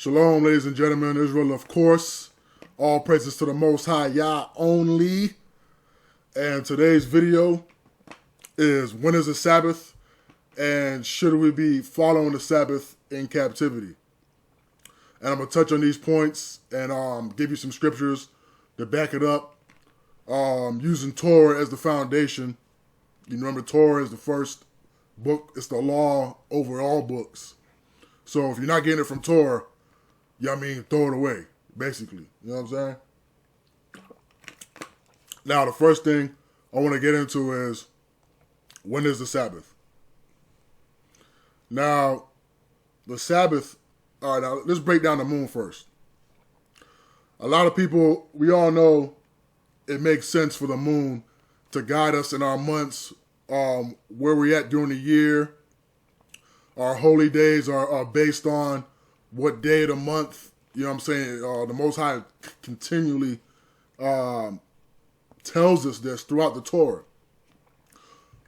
Shalom, ladies and gentlemen, Israel, of course. All praises to the Most High Yah only. And today's video is when is the Sabbath and should we be following the Sabbath in captivity? And I'm going to touch on these points and give you some scriptures to back it up, using Torah as the foundation. You remember Torah is the first book. It's the law over all books. So if you're not getting it from Torah, throw it away, basically. You know what I'm saying? Now, the first thing I want to get into is, when is the Sabbath? Now, the Sabbath, all right, now let's break down the moon first. A lot of people, we all know it makes sense for the moon to guide us in our months, where we're at during the year. Our holy days are based on what day of the month, you know what I'm saying? The Most High continually tells us this throughout the Torah.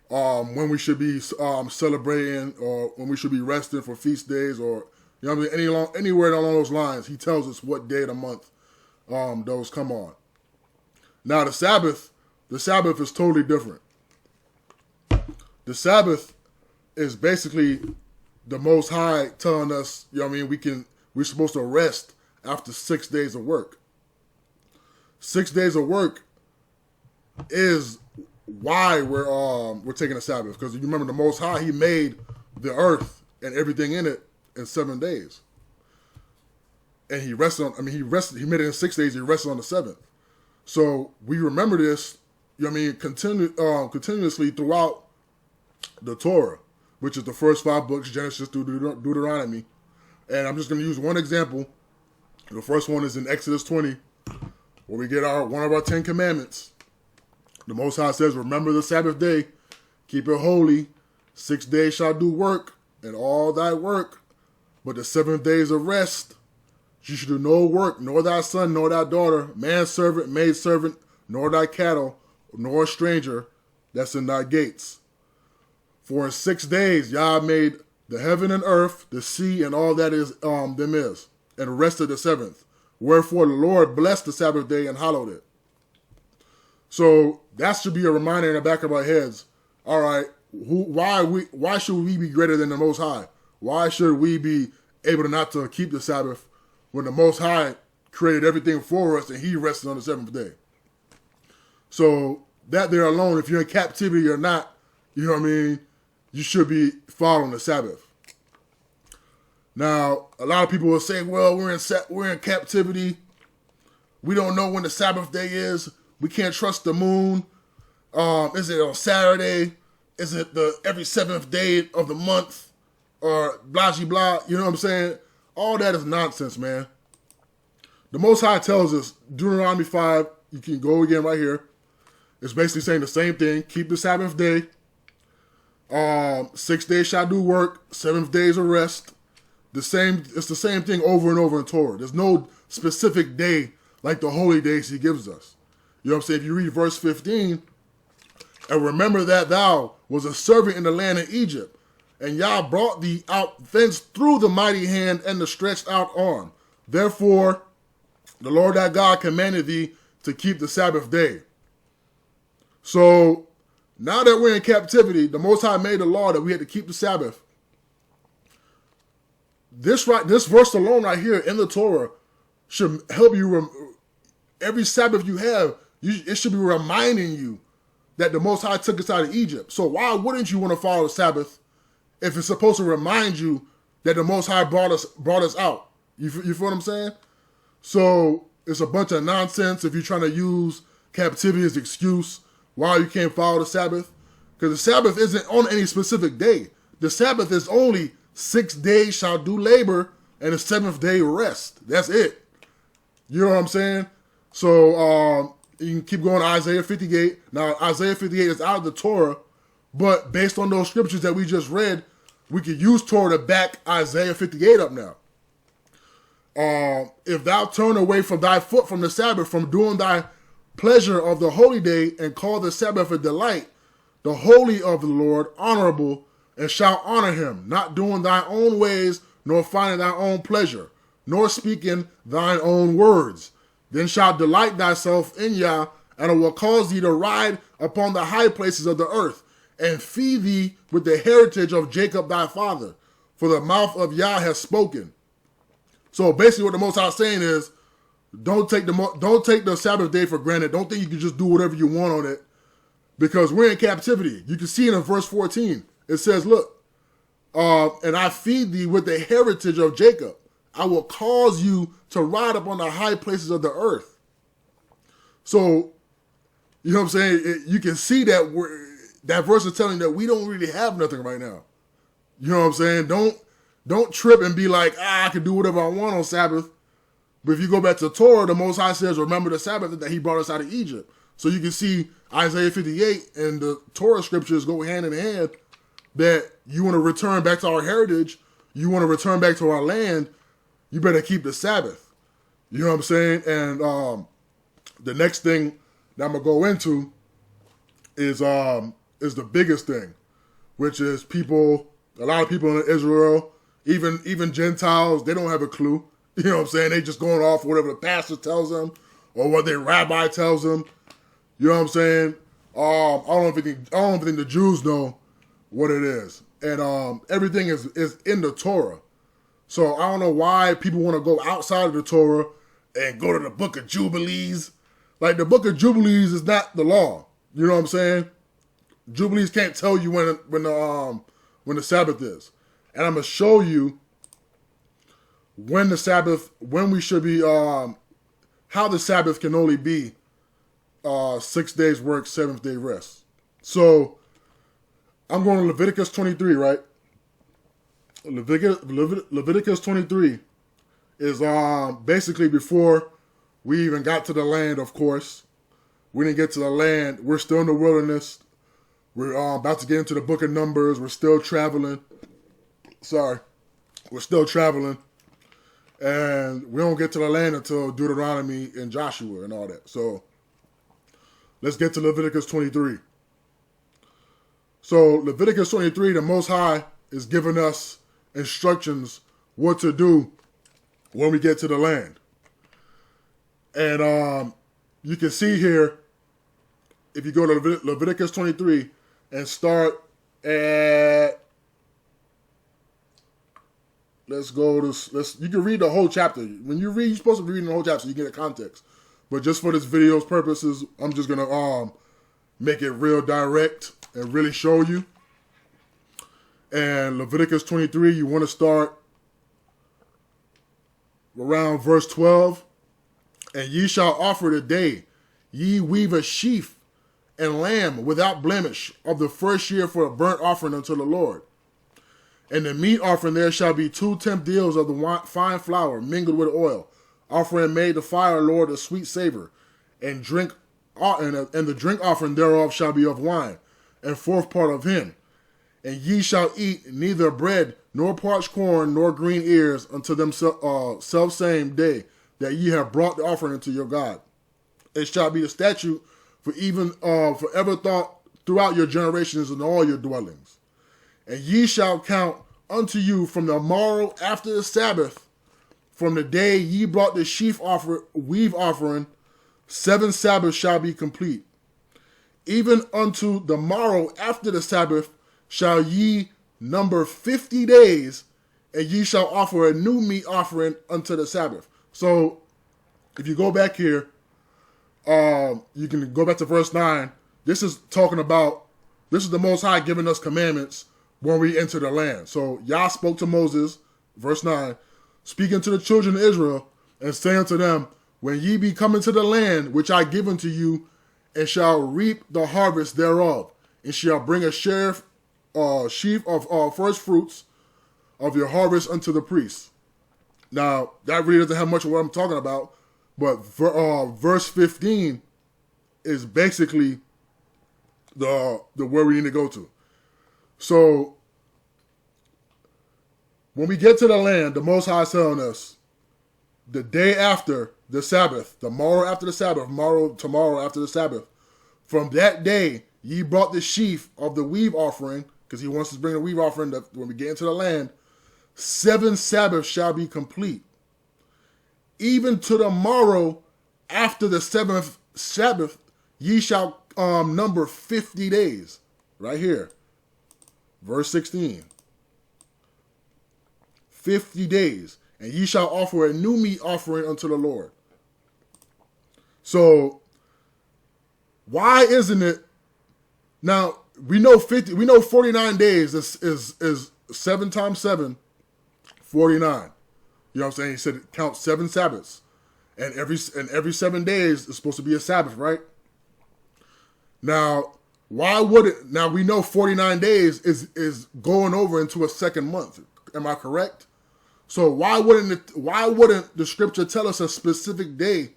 When we should be celebrating, or when we should be resting for feast days, or you know what I mean, anywhere along those lines, he tells us what day of the month those come on. Now the Sabbath is totally different. The Sabbath is basically the Most High telling us, you know what I mean, we're supposed to rest after 6 days of work. 6 days of work is why we're taking a Sabbath, because you remember the Most High, he made the earth and everything in it in 7 days, and he rested. He made it in 6 days. He rested on the seventh. So we remember this, you know what I mean, continuously throughout the Torah, which is the first 5 books, Genesis through Deuteronomy. And I'm just going to use one example. The first one is in Exodus 20, where we get one of our 10 commandments. The Most High says, remember the Sabbath day, keep it holy. 6 days shall do work, and all thy work. But the 7th day is of rest. You should do no work, nor thy son, nor thy daughter, manservant, maidservant, nor thy cattle, nor a stranger that's in thy gates. For in 6 days Yah made the heaven and earth, the sea, and all that is them is, and rested the 7th. Wherefore the Lord blessed the Sabbath day and hallowed it. So that should be a reminder in the back of our heads. All right, why should we be greater than the Most High? Why should we be able to not to keep the Sabbath when the Most High created everything for us and he rested on the 7th day? So that there alone, if you're in captivity or not, you know what I mean, you should be following the Sabbath. Now, a lot of people will say, well, we're in captivity. We don't know when the Sabbath day is. We can't trust the moon. Is it on Saturday? Is it every 7th day of the month? Or blah, blah, blah. You know what I'm saying? All that is nonsense, man. The Most High tells us, Deuteronomy 5, you can go again right here. It's basically saying the same thing. Keep the Sabbath day. 6 days shall do work. 7th day is a rest. It's the same thing over and over in Torah. There's no specific day like the holy days he gives us. You know what I'm saying? If you read verse 15, and remember that thou was a servant in the land of Egypt, and Yah brought thee out thence through the mighty hand and the stretched out arm. Therefore, the Lord thy God commanded thee to keep the Sabbath day. So, now that we're in captivity, the Most High made a law that we had to keep the Sabbath. This verse alone right here in the Torah should help you. Every Sabbath you have, it should be reminding you that the Most High took us out of Egypt. So why wouldn't you want to follow the Sabbath if it's supposed to remind you that the Most High brought us out? You feel what I'm saying? So it's a bunch of nonsense if you're trying to use captivity as an excuse why you can't follow the Sabbath. Because the Sabbath isn't on any specific day. The Sabbath is only 6 days shall do labor and the 7th day rest. That's it. You know what I'm saying? So you can keep going to Isaiah 58. Now, Isaiah 58 is out of the Torah, but based on those scriptures that we just read, we could use Torah to back Isaiah 58 up now. If thou turn away from thy foot from the Sabbath, from doing thy pleasure of the holy day, and call the Sabbath a delight, the holy of the Lord honorable, and shall honor him, not doing thy own ways, nor finding thy own pleasure. nor speaking thine own words. Then shalt delight thyself in Yah, and I will cause thee to ride upon the high places of the earth, and feed thee with the heritage of Jacob thy father. For the mouth of Yah has spoken. So basically what the Most High is saying is, don't take the Sabbath day for granted. Don't think you can just do whatever you want on it, because we're in captivity. You can see it in verse 14. It says, look, and I feed thee with the heritage of Jacob. I will cause you to ride upon the high places of the earth. So, you know what I'm saying? You can see that that verse is telling that we don't really have nothing right now. You know what I'm saying? Don't trip and be like, I can do whatever I want on Sabbath. But if you go back to Torah, the Most High says, remember the Sabbath that he brought us out of Egypt. So you can see Isaiah 58 and the Torah scriptures go hand in hand, that you want to return back to our heritage, you want to return back to our land, you better keep the Sabbath. You know what I'm saying? And the next thing that I'm going to go into is the biggest thing, which is a lot of people in Israel, even Gentiles, they don't have a clue. You know what I'm saying? They just going off whatever the pastor tells them or what their rabbi tells them. You know what I'm saying? I don't think the Jews know what it is. And everything is in the Torah. So I don't know why people want to go outside of the Torah and go to the book of Jubilees. Like, the book of Jubilees is not the law. You know what I'm saying? Jubilees can't tell you when the Sabbath is. And I'm going to show you when we should be, how the Sabbath can only be 6 days work, 7th day rest. So I'm going to Leviticus 23, right? Leviticus 23 is basically before we even got to the land, of course. We didn't get to the land. We're still in the wilderness. We're about to get into the book of Numbers. We're still traveling. We're still traveling. And we don't get to the land until Deuteronomy and Joshua and all that. So let's get to Leviticus 23. So Leviticus 23, the Most High is giving us instructions what to do when we get to the land. And you can see here, if you go to Leviticus 23 and start at, you can read the whole chapter. When you read, you're supposed to be reading the whole chapter so you get a context. But just for this video's purposes, I'm just going to make it real direct and really show you. And Leviticus 23, you want to start around verse 12. And ye shall offer today, ye weave a sheaf and lamb without blemish of the first year for a burnt offering unto the Lord. And the meat offering there shall be 2 deals of the fine flour mingled with oil, offering made to fire, Lord, a sweet savor, and the drink offering thereof shall be of wine, and 4th part of him. And ye shall eat neither bread nor parched corn nor green ears until them self same day that ye have brought the offering unto your God. It shall be the statute for even forever thought throughout your generations in all your dwellings. And ye shall count unto you from the morrow after the Sabbath, from the day ye brought the weave offering, 7 Sabbaths shall be complete. Even unto the morrow after the Sabbath shall ye number 50 days, and ye shall offer a new meat offering unto the Sabbath. So if you go back here, you can go back to verse 9. This is the Most High giving us commandments when we enter the land. So Yah spoke to Moses, verse 9, speaking to the children of Israel, and saying unto them, when ye be come into the land which I give unto you, and shall reap the harvest thereof, and shall bring a sheaf of first fruits of your harvest unto the priests. Now, that really doesn't have much of what I'm talking about, but verse 15 is basically the where we need to go to. So, when we get to the land, the Most High is telling us, the day after the Sabbath, tomorrow after the Sabbath, tomorrow after the Sabbath, from that day, ye brought the sheaf of the weave offering, because he wants us to bring a weave offering that when we get into the land, 7 Sabbaths shall be complete. even to the morrow after the seventh Sabbath, ye shall number 50 days. Right here. Verse 16. 50 days. And ye shall offer a new meat offering unto the Lord. So, why isn't it? Now, we know 49 days is 7 times 7, 49. You know what I'm saying? He said count 7 Sabbaths. And every 7 days is supposed to be a Sabbath, right? Now, why would it? Now, we know 49 days is going over into a second month. Am I correct? So why wouldn't the scripture tell us a specific day?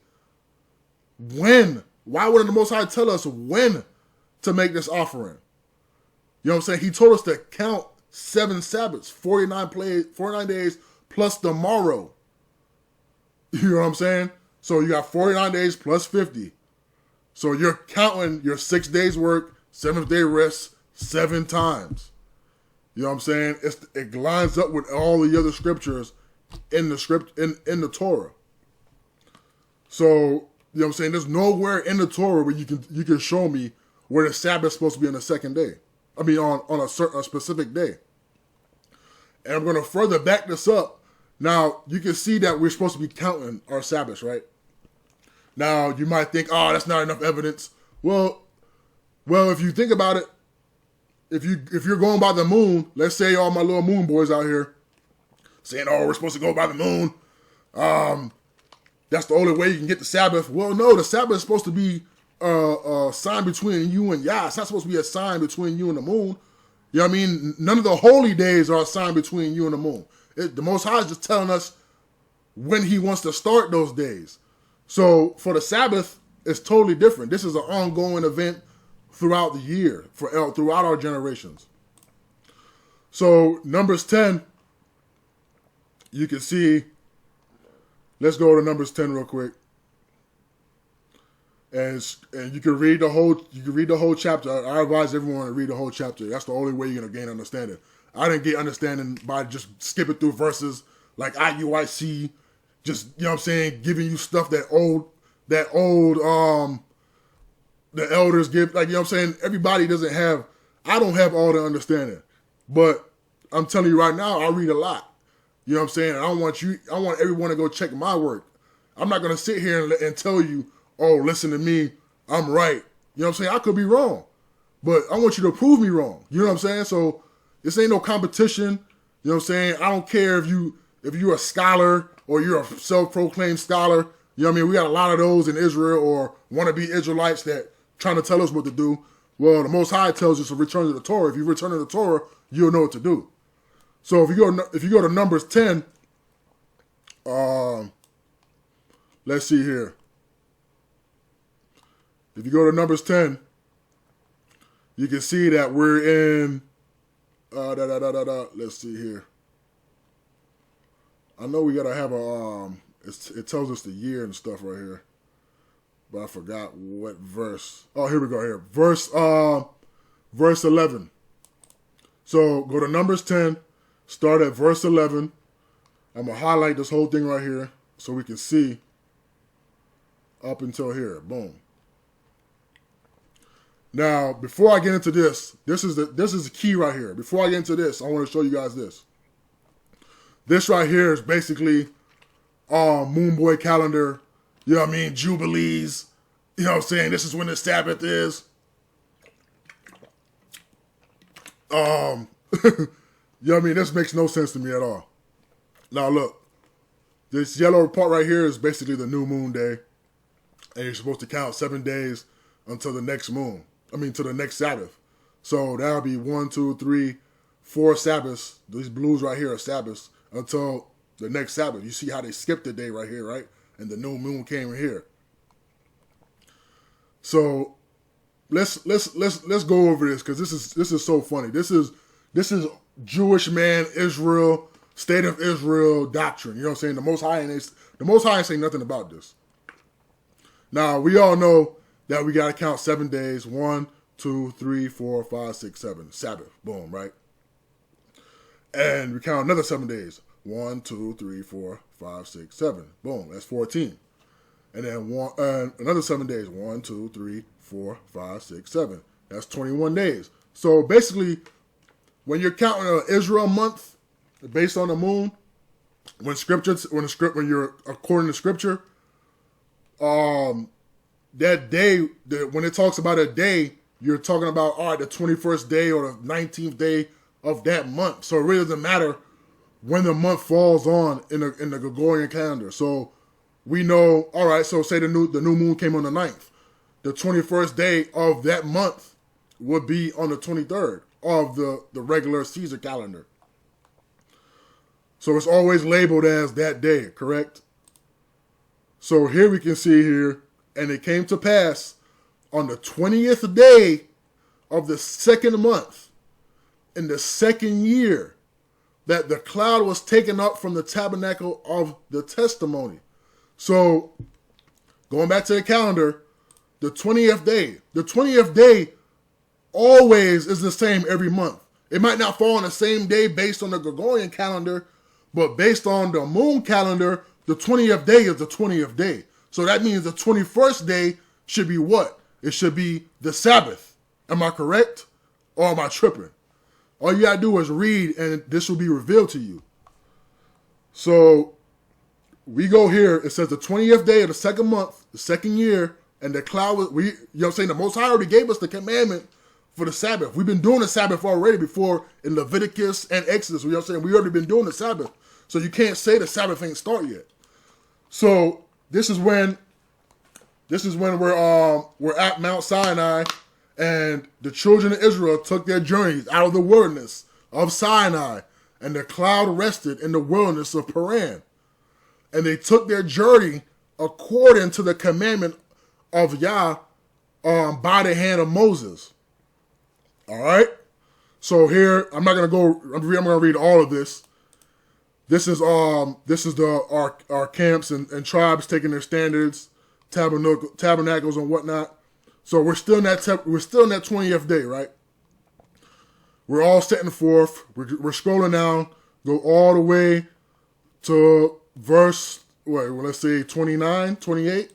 When? Why wouldn't the Most High tell us when to make this offering? You know what I'm saying? He told us to count 7 Sabbaths, 49 days plus the morrow. You know what I'm saying? So you got 49 days plus 50. So you're counting your 6 days work, 7th day rest 7 times. You know what I'm saying? It lines up with all the other scriptures in the Torah. So, you know what I'm saying? There's nowhere in the Torah where you can show me where the Sabbath's supposed to be on the second day. I mean, on a specific day. And I'm going to further back this up. Now, you can see that we're supposed to be counting our Sabbaths, right? Now, you might think, oh, that's not enough evidence. Well, if you think about it, if you're going by the moon, let's say all my little moon boys out here saying, oh, we're supposed to go by the moon. That's the only way you can get the Sabbath. Well, no, the Sabbath is supposed to be a sign between you and Yah. It's not supposed to be a sign between you and the moon. You know what I mean? None of the holy days are a sign between you and the moon. The Most High is just telling us when he wants to start those days. So for the Sabbath, it's totally different. This is an ongoing event throughout the year, throughout our generations. So Numbers 10, you can see, let's go to Numbers 10 real quick. And you can read the whole chapter. I advise everyone to read the whole chapter. That's the only way you're going to gain understanding. I didn't get understanding by just skipping through verses like IUIC, just, you know what I'm saying, giving you stuff that the elders give. Like, you know what I'm saying, everybody doesn't have, I don't have all the understanding. But I'm telling you right now, I read a lot. You know what I'm saying? And I want everyone to go check my work. I'm not going to sit here and tell you, oh, listen to me, I'm right. You know what I'm saying? I could be wrong. But I want you to prove me wrong. You know what I'm saying? So this ain't no competition. You know what I'm saying? I don't care if you're a scholar or you're a self-proclaimed scholar. You know what I mean? We got a lot of those in Israel or wannabe Israelites that trying to tell us what to do. Well, the Most High tells us to return to the Torah. If you return to the Torah, you'll know what to do. So if you go to Numbers 10, let's see here. If you go to Numbers 10, you can see that we're in, let's see here. I know we got to have it tells us the year and stuff right here. But I forgot what verse. Oh, here we go here. Verse 11. So go to Numbers 10, start at verse 11. I'm going to highlight this whole thing right here so we can see up until here. Boom. Now, before I get into this is the key right here. Before I get into this, I want to show you guys this. This right here is basically Moon Boy calendar, you know what I mean, Jubilees, you know what I'm saying, this is when the Sabbath is. You know what I mean, this makes no sense to me at all. Now look, this yellow part right here is basically the new moon day, and you're supposed to count 7 days until the next moon. To the next Sabbath. So that'll be 1, 2, 3, 4 Sabbaths. These blues right here are Sabbaths until the next Sabbath. You see how they skipped the day right here, right? And the new moon came here. So let's go over this because this is so funny. This is Jewish man Israel, state of Israel doctrine. You know what I'm saying? The Most High ain't saying nothing about this. Now we all know that we got to count 7 days. 1, 2, 3, 4, 5, 6, 7. Sabbath. Boom, right? And we count another 7 days. 1, 2, 3, 4, 5, 6, 7. Boom, that's 14. And then another 7 days. 1, 2, 3, 4, 5, 6, 7. That's 21 days. So basically, when you're counting an Israel month based on the moon, when you're according to scripture, that day, when it talks about a day, you're talking about the 21st day or the 19th day of that month. So it really doesn't matter when the month falls on in the Gregorian calendar. So we know, all right, so say the new moon came on the 9th. The 21st day of that month would be on the 23rd of the regular Caesar calendar. So it's always labeled as that day, correct? So here we can see here, and it came to pass on the 20th day of the second month in the second year that the cloud was taken up from the tabernacle of the testimony. So going back to the calendar, the 20th day always is the same every month. It might not fall on the same day based on the Gregorian calendar, but based on the moon calendar, the 20th day is the 20th day. So that means the 21st day should be what? It should be the Sabbath. Am I correct? Or am I tripping? All you gotta do is read and this will be revealed to you. So we go here, it says the 20th day of the second month, the second year, and the cloud was, you know what I'm saying? The Most High already gave us the commandment for the Sabbath. We've been doing the Sabbath already before in Leviticus and Exodus. You know what I'm saying? We already been doing the Sabbath. So you can't say the Sabbath ain't start yet. So this is when we're at Mount Sinai, and the children of Israel took their journeys out of the wilderness of Sinai, and the cloud rested in the wilderness of Paran. And they took their journey according to the commandment of Yah by the hand of Moses. All right? So here, I'm going to read all of this. This is our camps and tribes taking their standards, tabernacles and whatnot. So we're still in that 20th day, right? We're all setting forth. We're scrolling down, go all the way to verse, let's say 29, 28.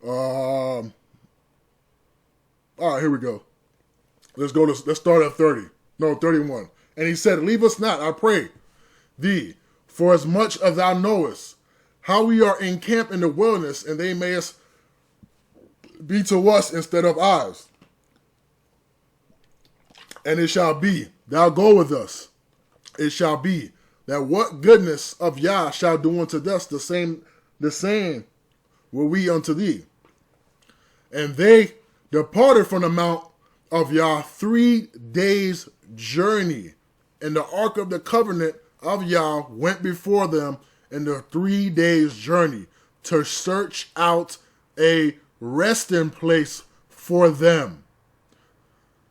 All right, here we go. Let's start at 31. And he said, leave us not, I pray thee, for as much as thou knowest how we are encamped in the wilderness, and they may be to us instead of ours. And it shall be, thou go with us. It shall be that what goodness of Yah shall do unto us, the same will we unto thee. And they departed from the mount of Yah 3 days' journey. And the ark of the covenant of Yah went before them in the 3 days' journey to search out a resting place for them.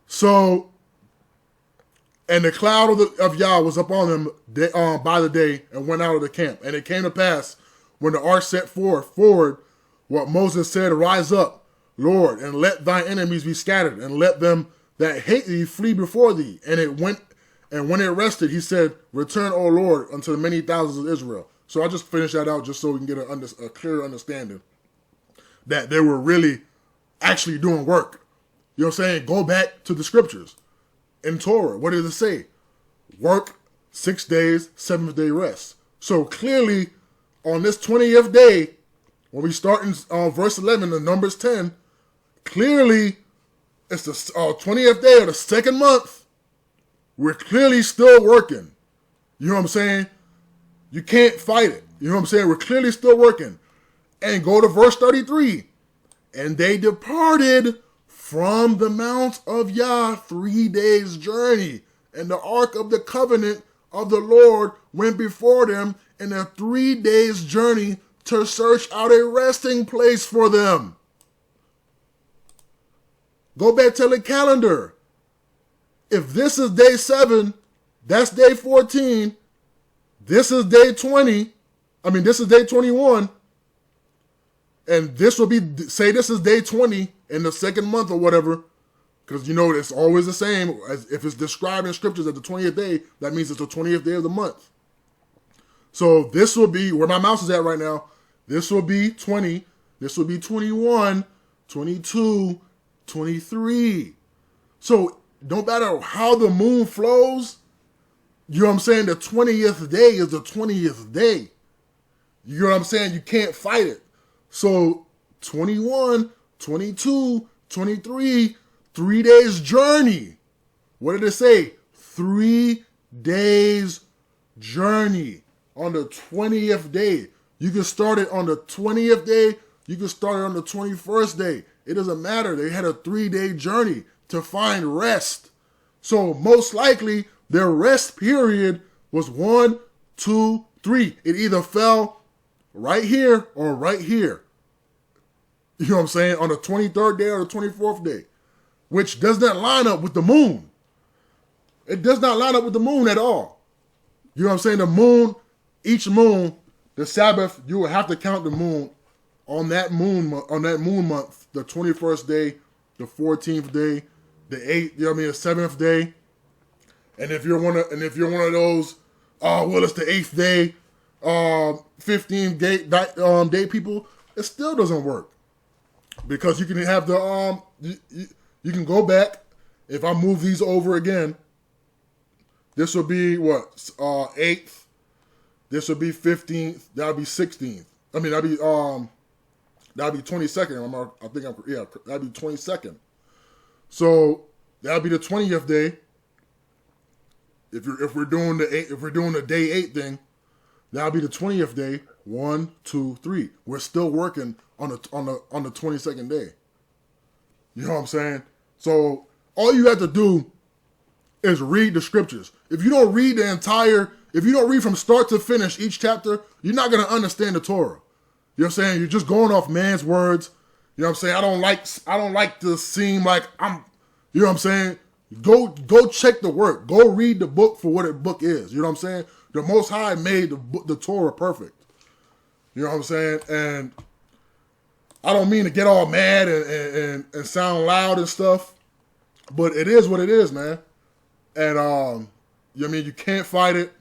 So, and the cloud of Yah was upon them by the day and went out of the camp. And it came to pass when the ark set forward, what Moses said, rise up, Lord, and let thine enemies be scattered, and let them that hate thee flee before thee. And when it rested, he said, return, O Lord, unto the many thousands of Israel. So I just finished that out just so we can get a clear understanding that they were really actually doing work. You know what I'm saying? Go back to the scriptures. In Torah, what does it say? Work 6 days, 7th day rest. So clearly, on this 20th day, when we start in verse 11 in Numbers 10, clearly it's the 20th day of the second month. We're clearly still working. You know what I'm saying? You can't fight it. You know what I'm saying? We're clearly still working. And go to verse 33. And they departed from the mount of Yah 3 days' journey. And the ark of the covenant of the Lord went before them in a 3 days' journey to search out a resting place for them. Go back to the calendar. If this is day 7, that's day 14. This is day 20. This is day 21. And this will be, say this is day 20 in the second month or whatever. Because it's always the same. As if it's described in scriptures as the 20th day, that means it's the 20th day of the month. So this will be, where my mouse is at right now, this will be 20, this will be 21, 22, 23. So no matter how the moon flows, you know what I'm saying, the 20th day is the 20th day. You know what I'm saying? You can't fight it. So 21, 22, 23, 3 days journey. What did it say? 3 days journey on the 20th day. You can start it on the 20th day. You can start it on the 21st day. It doesn't matter. They had a 3-day journey to find rest. So most likely their rest period was 1, 2, 3. It either fell right here or right here. You know what I'm saying? On the 23rd day or the 24th day, which does not line up with the moon. It does not line up with the moon at all. You know what I'm saying? The moon, each moon, the Sabbath, you will have to count the moon on that moon month, the 21st day, the 14th day, the 8th, the 7th day. And if you're one of those, it's the 8th day, 15th day people, it still doesn't work. Because you can have the you can go back. If I move these over again, this will be 8th. This will be 15th. That'll be 16th. I mean, that'll be 22nd. That'll be 22nd. So that'll be the 20th day. If we're doing the day 8 thing, that'll be the 20th day. 1, 2, 3. We're still working on the 22nd day. You know what I'm saying? So all you have to do is read the scriptures. If you don't read from start to finish each chapter, you're not gonna understand the Torah. You know what I'm saying? You're just going off man's words. You know what I'm saying? I don't like to seem like I'm. You know what I'm saying? Go check the work. Go read the book for what the book is. You know what I'm saying? The Most High made the Torah perfect. You know what I'm saying? And I don't mean to get all mad and sound loud and stuff, but it is what it is, man. And you can't fight it.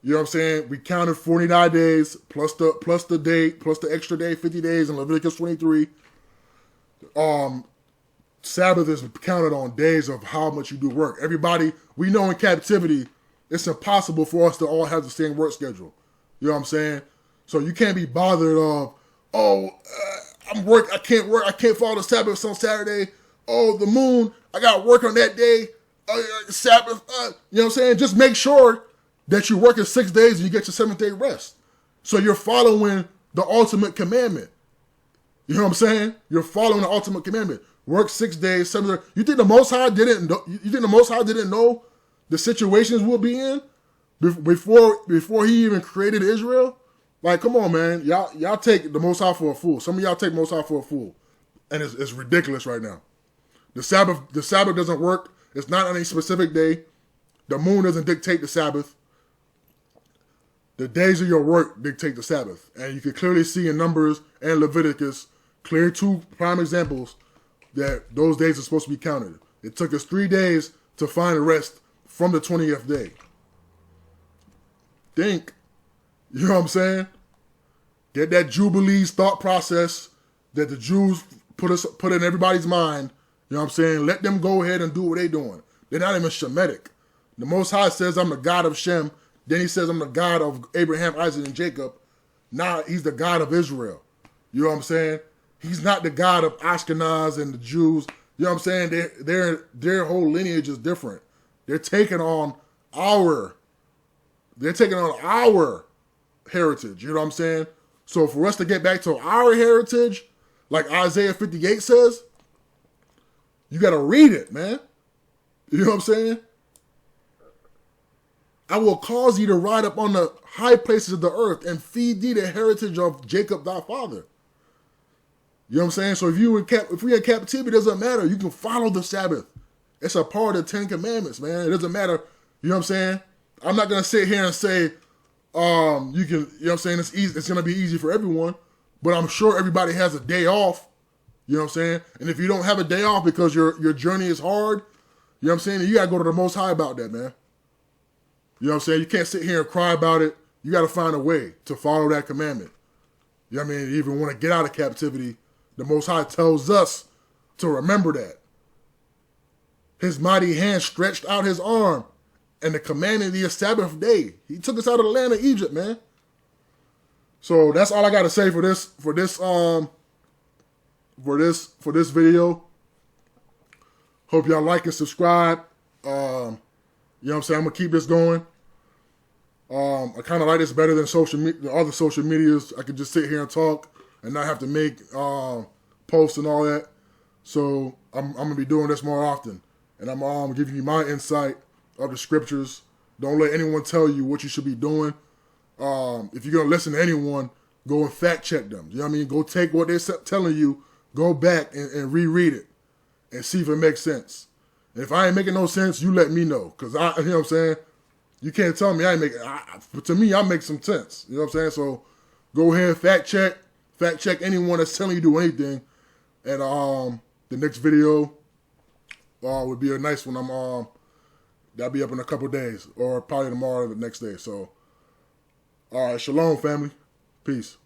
You know what I'm saying? We counted 49 days plus the extra day, 50 days in Leviticus 23. Sabbath is counted on days of how much you do work. Everybody, we know in captivity, it's impossible for us to all have the same work schedule. You know what I'm saying? So you can't be bothered of, I can't work, I can't follow the Sabbath on Saturday. Oh, the moon, I got work on that day. Sabbath, you know what I'm saying? Just make sure that you work 6 days and you get your 7th day rest. So you're following the ultimate commandment. You know what I'm saying? You're following the ultimate commandment. Work 6 days, 7 days. You think the Most High didn't know the situations we'll be in before he even created Israel? Like, come on, man. Y'all take the Most High for a fool. Some of y'all take Most High for a fool. And it's ridiculous right now. The Sabbath doesn't work. It's not on a specific day. The moon doesn't dictate the Sabbath. The days of your work dictate the Sabbath. And you can clearly see in Numbers and Leviticus, clear 2 prime examples that those days are supposed to be counted. It took us 3 days to find a rest from the 20th day. Think. You know what I'm saying? Get that Jubilees thought process that the Jews put in everybody's mind. You know what I'm saying? Let them go ahead and do what they're doing. They're not even Shemitic. The Most High says, I'm the God of Shem. Then he says, I'm the God of Abraham, Isaac, and Jacob. Now he's the God of Israel. You know what I'm saying? He's not the God of Ashkenaz and the Jews. You know what I'm saying? Their whole lineage is different. They're taking on our heritage. You know what I'm saying? So for us to get back to our heritage, like Isaiah 58 says, you got to read it, man. You know what I'm saying? I will cause thee to ride up on the high places of the earth and feed thee the heritage of Jacob thy father. You know what I'm saying? So if we're in captivity, it doesn't matter. You can follow the Sabbath. It's a part of the 10 Commandments, man. It doesn't matter. You know what I'm saying? I'm not going to sit here and say, you know what I'm saying? It's easy. It's going to be easy for everyone, but I'm sure everybody has a day off. You know what I'm saying? And if you don't have a day off because your journey is hard, you know what I'm saying? You got to go to the Most High about that, man. You know what I'm saying? You can't sit here and cry about it. You got to find a way to follow that commandment. You know what I mean? You even want to get out of captivity, the Most High tells us to remember that. His mighty hand stretched out his arm and the commanded the Sabbath day. He took us out of the land of Egypt, man. So that's all I got to say for this video. Hope y'all like and subscribe. You know what I'm saying? I'm gonna keep this going. I kind of like this better than the other social medias. I could just sit here and talk and not have to make posts and all that. So I'm gonna be doing this more often, and I'm giving you my insight of the scriptures. Don't let anyone tell you what you should be doing. If you're gonna listen to anyone, go and fact check them. You know what I mean? Go take what they're telling you, go back and reread it, and see if it makes sense. And if I ain't making no sense, you let me know, cause you know what I'm saying. You can't tell me I ain't making. But to me, I make some sense. You know what I'm saying? So go ahead, fact check anyone that's telling you to do anything. And the next video would be a nice one. That'll be up in a couple days, or probably tomorrow or the next day. So, all right, shalom, family. Peace.